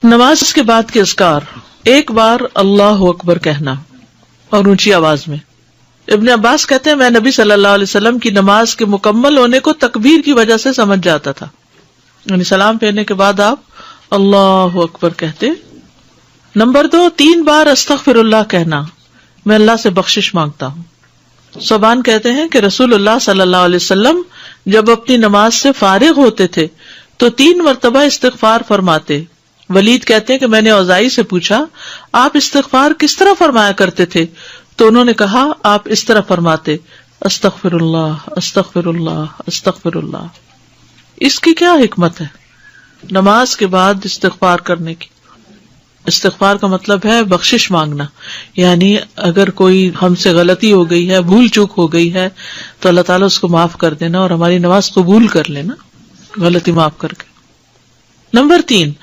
नमाज के बाद के अज़कार, एक बार अल्लाह अकबर कहना और ऊंची आवाज में। इब्न अब्बास कहते हैं मैं नबी सल्लल्लाहु अलैहि वसल्लम की नमाज के मुकम्मल होने को तकबीर की वजह से समझ जाता था, यानी सलाम फेरने के बाद आप अल्लाह अकबर कहते। नंबर 2, 3 बार अस्तगफिरुल्लाह कहना, मैं अल्लाह से बख्शिश मांगता हूँ। सोबान कहते हैं कि रसूलुल्लाह सल्लल्लाहु अलैहि वसल्लम जब अपनी नमाज से फारिग होते थे तो 3 मरतबा इस्तिगफार फरमाते। वलीद कहते हैं कि मैंने औज़ाई से पूछा आप इस्तिगफार किस तरह फरमाया करते थे, तो उन्होंने कहा आप इस तरह फरमाते अस्तगफिरुल्लाह अस्तगफिरुल्लाह अस्तगफिरुल्लाह। इसकी क्या हिकमत है नमाज के बाद इस्तिगफार करने की? इस्तिगफार का मतलब है बख्शिश मांगना, यानी अगर कोई हमसे गलती हो गई है, भूल चूक हो गई है, तो अल्लाह ताला उसको माफ कर देना और हमारी नमाज कबूल कर लेना गलती माफ करके। नंबर 3,